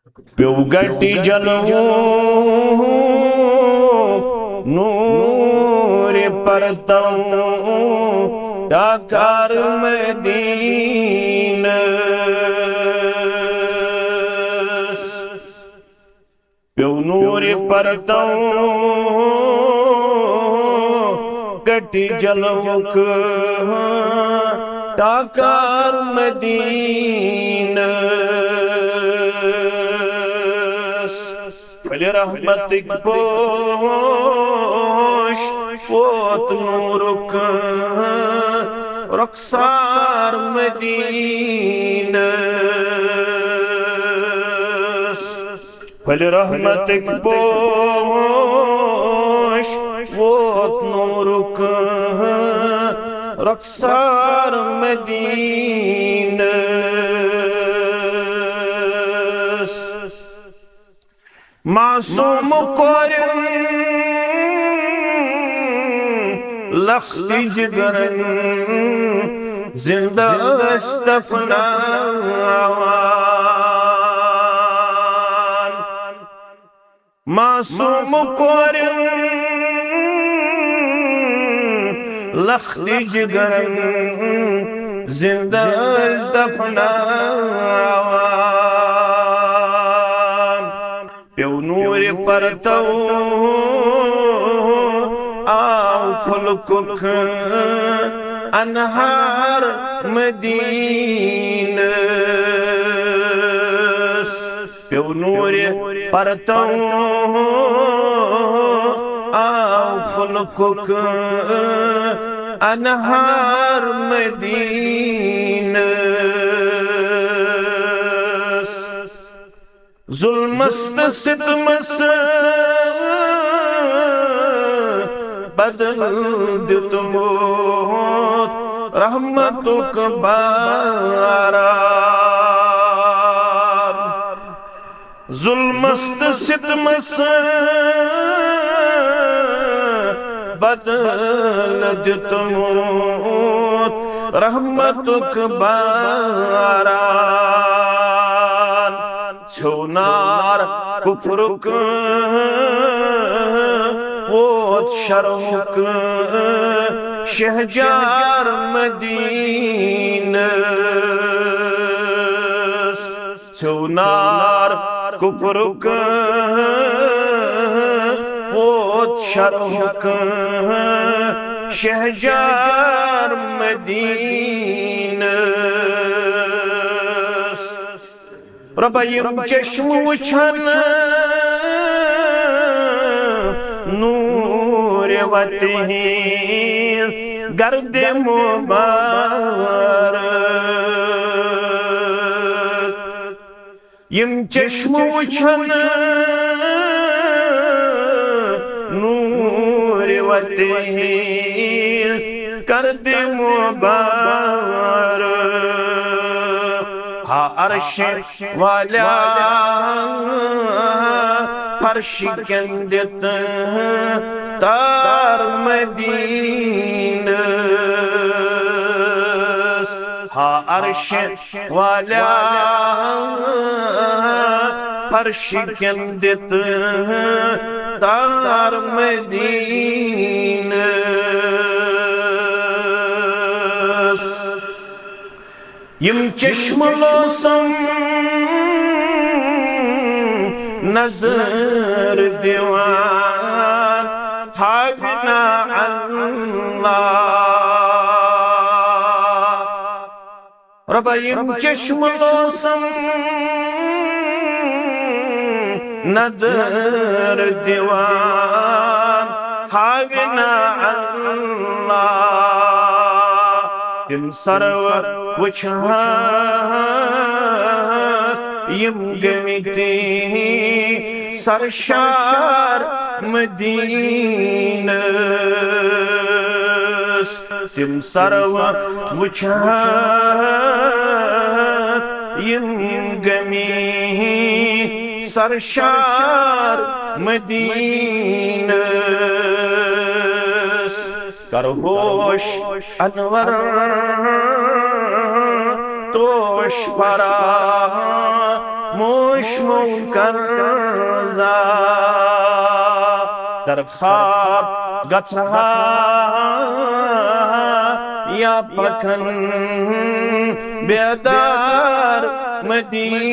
प्योगटी जलवो नूर परतों डाकार मदीना प्यो नूर परतों गटी जलवुक डाकार मदीना फल रहमतिक पोश वोत नूरुक रखसार मदीना फल रहमतिक पोश वोत नूरुक रखसार मदीना मासूम कोरन लख्ती जिगरन जिंदा दफनावान मासूम कोरन लख्ती जिगरन जिंदा दफनावान प्यो नूर परतों आओ खुलकुक अनहार मदीना प्यो नूर परतों आओ खुलकुक अनहार मदीना जुल्मस्त सितमस बदल दितमो रहमतुक बारान जुल्मस्त सितमस बदल दितमो रहमतुक बारान छोनार कुफरुक वोत शर्मुक शहजार मदीना छोनार कुफरुक वोत शर्मुक शहजार मदीना रबयम चश्म वुछन नूर वते गर्द मुबारक यम चश्म वुछन नूर वते गर्द मुबारक हा अर्श वाला फर्श कंदित तार मदीना हा अर्श वाला फर्श कंदित तार मदीना यम चश्म लोसम नजर दीवान हागना अल्लाह रबयम चश्म लोसम नजर दीवान हागना अल्लाह यम सरव वुछान यम गमिते सरशार मदीना तिम सरव वुछान यम गमी सरशार मदीना कर होश अनवर तोश परा hoş mukarza dar khab gatsha yaprakan bedar Medinas